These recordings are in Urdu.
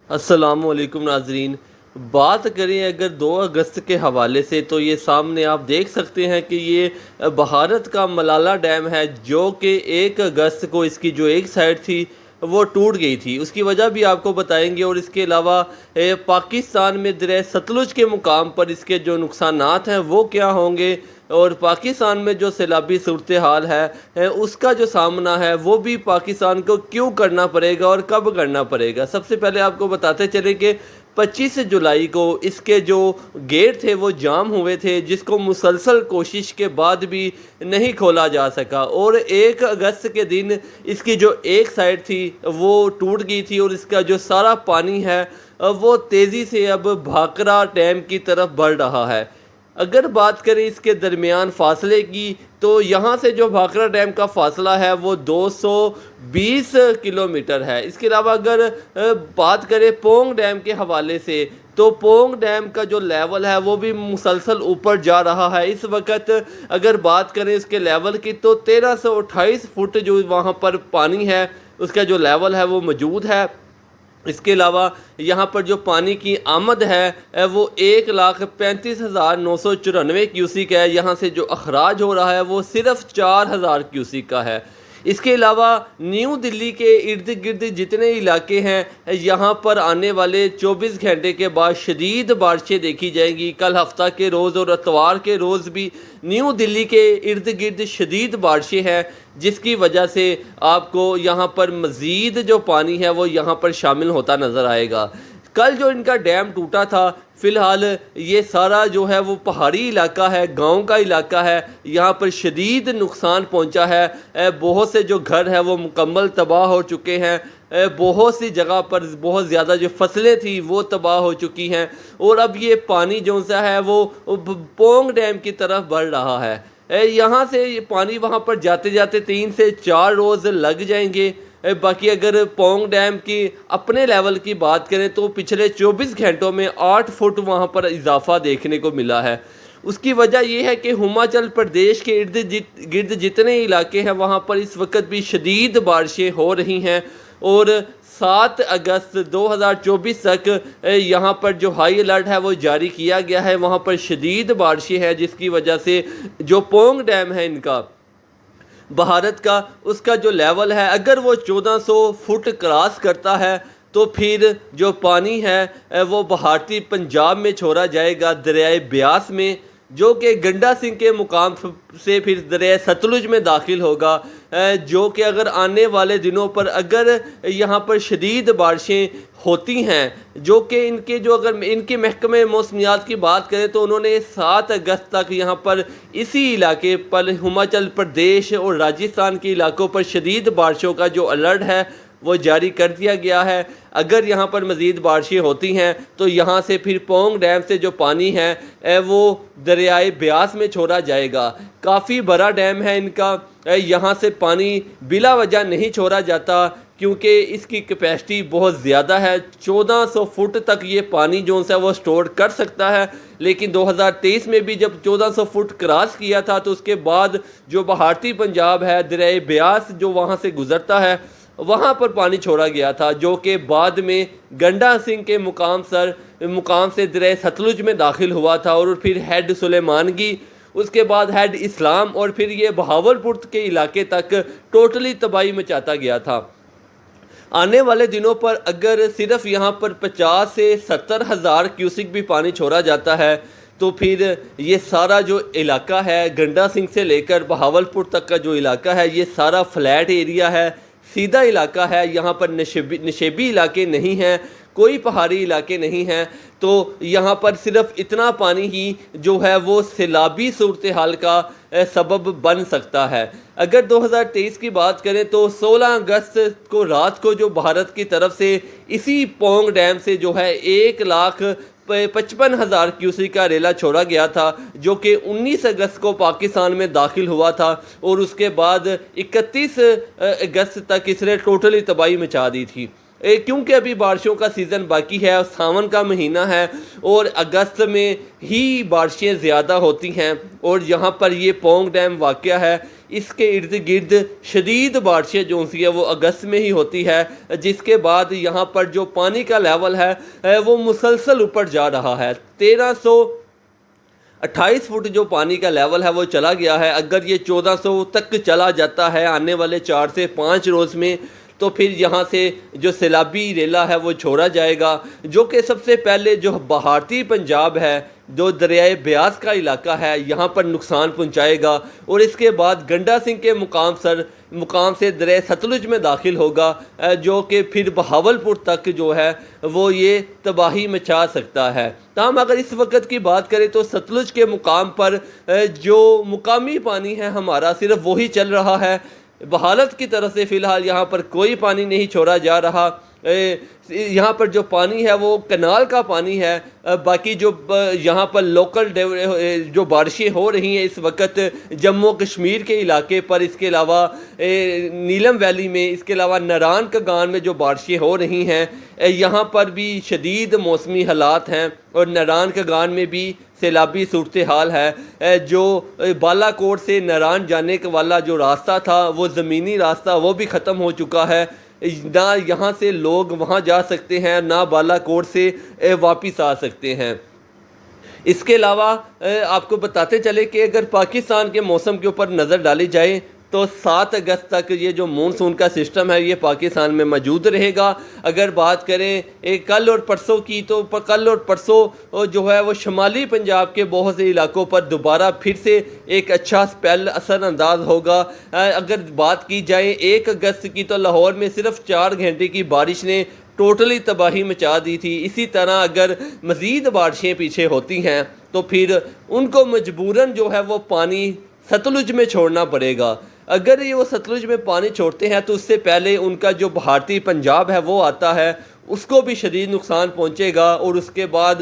السلام علیکم ناظرین۔ بات کریں اگر 2 اگست کے حوالے سے تو یہ سامنے آپ دیکھ سکتے ہیں کہ یہ بھارت کا ملالہ ڈیم ہے جو کہ 1 اگست کو اس کی جو ایک سائڈ تھی وہ ٹوٹ گئی تھی۔ اس کی وجہ بھی آپ کو بتائیں گے، اور اس کے علاوہ پاکستان میں دریائے ستلج کے مقام پر اس کے جو نقصانات ہیں وہ کیا ہوں گے، اور پاکستان میں جو سیلابی صورتحال ہے اس کا جو سامنا ہے وہ بھی پاکستان کو کیوں کرنا پڑے گا اور کب کرنا پڑے گا۔ سب سے پہلے آپ کو بتاتے چلیں کہ 25 جولائی کو اس کے جو گیٹ تھے وہ جام ہوئے تھے، جس کو مسلسل کوشش کے بعد بھی نہیں کھولا جا سکا، اور 1 اگست کے دن اس کی جو ایک سائڈ تھی وہ ٹوٹ گئی تھی، اور اس کا جو سارا پانی ہے وہ تیزی سے اب بھاکرا ڈیم کی طرف بڑھ رہا ہے۔ اگر بات کریں اس کے درمیان فاصلے کی تو یہاں سے جو بھاکرا ڈیم کا فاصلہ ہے وہ 220 کلومیٹر ہے۔ اس کے علاوہ اگر بات کریں پونگ ڈیم کے حوالے سے تو پونگ ڈیم کا جو لیول ہے وہ بھی مسلسل اوپر جا رہا ہے۔ اس وقت اگر بات کریں اس کے لیول کی تو 1328 فٹ جو وہاں پر پانی ہے اس کا جو لیول ہے وہ موجود ہے۔ اس کے علاوہ یہاں پر جو پانی کی آمد ہے وہ 1,35,994 کیوسک ہے۔ یہاں سے جو اخراج ہو رہا ہے وہ صرف 4,000 کیوسک کا ہے۔ اس کے علاوہ نیو دلی کے ارد گرد جتنے علاقے ہیں یہاں پر آنے والے 24 گھنٹے کے بعد شدید بارشیں دیکھی جائیں گی۔ کل ہفتہ کے روز اور اتوار کے روز بھی نیو دلی کے ارد گرد شدید بارشیں ہیں، جس کی وجہ سے آپ کو یہاں پر مزید جو پانی ہے وہ یہاں پر شامل ہوتا نظر آئے گا۔ کل جو ان کا ڈیم ٹوٹا تھا، فی الحال یہ سارا جو ہے وہ پہاڑی علاقہ ہے، گاؤں کا علاقہ ہے، یہاں پر شدید نقصان پہنچا ہے۔ بہت سے جو گھر ہیں وہ مکمل تباہ ہو چکے ہیں، بہت سی جگہ پر بہت زیادہ جو فصلیں تھیں وہ تباہ ہو چکی ہیں، اور اب یہ پانی جو سا ہے وہ پونگ ڈیم کی طرف بڑھ رہا ہے۔ یہاں سے یہ پانی وہاں پر جاتے جاتے 3 سے 4 روز لگ جائیں گے۔ باقی اگر پونگ ڈیم کی اپنے لیول کی بات کریں تو پچھلے 24 گھنٹوں میں 8 فٹ وہاں پر اضافہ دیکھنے کو ملا ہے۔ اس کی وجہ یہ ہے کہ ہماچل پردیش کے ارد گرد جتنے علاقے ہیں وہاں پر اس وقت بھی شدید بارشیں ہو رہی ہیں، اور 7 اگست 2024 تک یہاں پر جو ہائی الرٹ ہے وہ جاری کیا گیا ہے۔ وہاں پر شدید بارشیں ہیں، جس کی وجہ سے جو پونگ ڈیم ہے ان کا بھارت کا، اس کا جو لیول ہے اگر وہ 1400 فٹ کراس کرتا ہے تو پھر جو پانی ہے وہ بھارتی پنجاب میں چھوڑا جائے گا دریائے بیاس میں، جو کہ گنڈا سنگھ کے مقام سے پھر دریائے ستلج میں داخل ہوگا، جو کہ اگر آنے والے دنوں پر اگر یہاں پر شدید بارشیں ہوتی ہیں، جو کہ اگر ان کے محکمہ موسمیات کی بات کریں تو انہوں نے 7 اگست تک یہاں پر اسی علاقے پر ہماچل پردیش اور راجستھان کے علاقوں پر شدید بارشوں کا جو الرٹ ہے وہ جاری کر دیا گیا ہے۔ اگر یہاں پر مزید بارشیں ہوتی ہیں تو یہاں سے پھر پونگ ڈیم سے جو پانی ہے وہ دریائے بیاس میں چھوڑا جائے گا۔ کافی بڑا ڈیم ہے ان کا، یہاں سے پانی بلا وجہ نہیں چھوڑا جاتا کیونکہ اس کی کیپیسٹی بہت زیادہ ہے۔ 1400 فٹ تک یہ پانی جو ہے وہ سٹور کر سکتا ہے، لیکن 2023 میں بھی جب 1400 فٹ کراس کیا تھا تو اس کے بعد جو بھارتی پنجاب ہے، دریائے بیاس جو وہاں سے گزرتا ہے وہاں پر پانی چھوڑا گیا تھا، جو کہ بعد میں گنڈا سنگھ کے مقام سے دریائے ستلج میں داخل ہوا تھا، اور پھر ہیڈ سلیمانگی، اس کے بعد ہیڈ اسلام، اور پھر یہ بہاولپور کے علاقے تک ٹوٹلی تباہی مچاتا گیا تھا۔ آنے والے دنوں پر اگر صرف یہاں پر 50 سے 70 ہزار کیوسک بھی پانی چھوڑا جاتا ہے تو پھر یہ سارا جو علاقہ ہے گنڈا سنگھ سے لے کر بہاولپور تک کا جو علاقہ ہے یہ سارا فلیٹ ایریا ہے، سیدھا علاقہ ہے، یہاں پر نشیبی علاقے نہیں ہیں، کوئی پہاڑی علاقے نہیں ہیں، تو یہاں پر صرف اتنا پانی ہی جو ہے وہ سیلابی صورتحال کا سبب بن سکتا ہے۔ اگر 2023 کی بات کریں تو 16 اگست کو رات کو جو بھارت کی طرف سے اسی پونگ ڈیم سے جو ہے 1,55,000 کیوسک کا ریلا چھوڑا گیا تھا، جو کہ 19 اگست کو پاکستان میں داخل ہوا تھا، اور اس کے بعد 31 اگست تک اس نے ٹوٹلی تباہی مچا دی تھی۔ کیونکہ ابھی بارشوں کا سیزن باقی ہے، ساون کا مہینہ ہے اور اگست میں ہی بارشیں زیادہ ہوتی ہیں، اور یہاں پر یہ پونگ ڈیم واقع ہے، اس کے ارد گرد شدید بارشیں جو ہوتی ہے وہ اگست میں ہی ہوتی ہے، جس کے بعد یہاں پر جو پانی کا لیول ہے وہ مسلسل اوپر جا رہا ہے۔ 1328 فٹ جو پانی کا لیول ہے وہ چلا گیا ہے۔ اگر یہ 1400 تک چلا جاتا ہے آنے والے 4 سے 5 روز میں، تو پھر یہاں سے جو سیلابی ریلا ہے وہ چھوڑا جائے گا، جو کہ سب سے پہلے جو بھارتی پنجاب ہے، جو دریائے بیاس کا علاقہ ہے، یہاں پر نقصان پہنچائے گا، اور اس کے بعد گنڈا سنگھ کے مقام سے دریائے ستلج میں داخل ہوگا، جو کہ پھر بہاولپور تک جو ہے وہ یہ تباہی مچا سکتا ہے۔ تاہم اگر اس وقت کی بات کریں تو ستلج کے مقام پر جو مقامی پانی ہے ہمارا صرف وہی چل رہا ہے، بحالت کی طرف سے فی الحال یہاں پر کوئی پانی نہیں چھوڑا جا رہا۔ یہاں پر جو پانی ہے وہ کنال کا پانی ہے، باقی جو یہاں پر لوکل جو بارشیں ہو رہی ہیں اس وقت جموں کشمیر کے علاقے پر، اس کے علاوہ نیلم ویلی میں، اس کے علاوہ ناران کاگان میں جو بارشیں ہو رہی ہیں، یہاں پر بھی شدید موسمی حالات ہیں، اور ناران کاگان میں بھی سیلابی صورتحال ہے۔ جو بالا کوٹ سے ناران جانے والا جو راستہ تھا وہ زمینی راستہ وہ بھی ختم ہو چکا ہے، نہ یہاں سے لوگ وہاں جا سکتے ہیں، نہ بالا کوٹ سے واپس آ سکتے ہیں۔ اس کے علاوہ آپ کو بتاتے چلے کہ اگر پاکستان کے موسم کے اوپر نظر ڈالی جائے تو 7 اگست تک یہ جو مونسون کا سسٹم ہے یہ پاکستان میں موجود رہے گا۔ اگر بات کریں کل اور پرسوں کی، تو کل اور پرسوں جو ہے وہ شمالی پنجاب کے بہت سے علاقوں پر دوبارہ پھر سے ایک اچھا سپیل اثر انداز ہوگا۔ اگر بات کی جائے 1 اگست کی، تو لاہور میں صرف 4 گھنٹے کی بارش نے ٹوٹلی تباہی مچا دی تھی۔ اسی طرح اگر مزید بارشیں پیچھے ہوتی ہیں تو پھر ان کو مجبوراً جو ہے وہ پانی ستلج میں چھوڑنا پڑے گا۔ اگر یہ وہ ستلج میں پانی چھوڑتے ہیں تو اس سے پہلے ان کا جو بھارتی پنجاب ہے وہ آتا ہے، اس کو بھی شدید نقصان پہنچے گا، اور اس کے بعد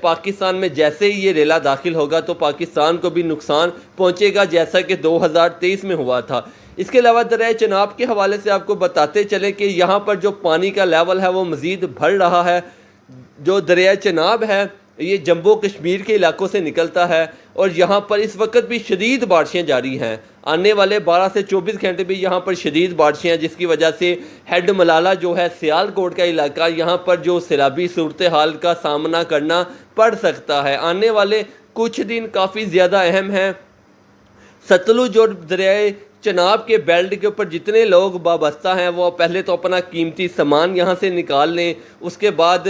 پاکستان میں جیسے ہی یہ ریلا داخل ہوگا تو پاکستان کو بھی نقصان پہنچے گا، جیسا کہ 2023 میں ہوا تھا۔ اس کے علاوہ دریائے چناب کے حوالے سے آپ کو بتاتے چلیں کہ یہاں پر جو پانی کا لیول ہے وہ مزید بڑھ رہا ہے۔ جو دریائے چناب ہے یہ جموں کشمیر کے علاقوں سے نکلتا ہے، اور یہاں پر اس وقت بھی شدید بارشیں جاری ہیں۔ آنے والے 12 سے 24 گھنٹے بھی یہاں پر شدید بارشیں ہیں، جس کی وجہ سے ہیڈ ملالہ جو ہے سیال کوٹ کا علاقہ، یہاں پر جو سیلابی صورتحال کا سامنا کرنا پڑ سکتا ہے۔ آنے والے کچھ دن کافی زیادہ اہم ہیں۔ ستلج اور دریائے چناب کے بیلٹ کے اوپر جتنے لوگ وابستہ ہیں وہ پہلے تو اپنا قیمتی سامان یہاں سے نکال لیں، اس کے بعد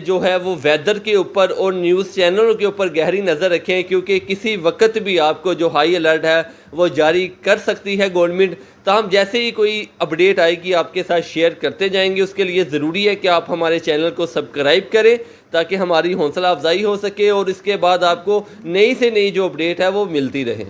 جو ہے وہ ویدر کے اوپر اور نیوز چینلوں کے اوپر گہری نظر رکھیں، کیونکہ کسی وقت بھی آپ کو جو ہائی الرٹ ہے وہ جاری کر سکتی ہے گورنمنٹ۔ تاہم جیسے ہی کوئی اپڈیٹ آئے گی آپ کے ساتھ شیئر کرتے جائیں گے۔ اس کے لیے ضروری ہے کہ آپ ہمارے چینل کو سبسکرائب کریں تاکہ ہماری حوصلہ افزائی ہو سکے، اور اس کے بعد آپ کو نئی سے نئی جو اپڈیٹ ہے وہ ملتی رہے۔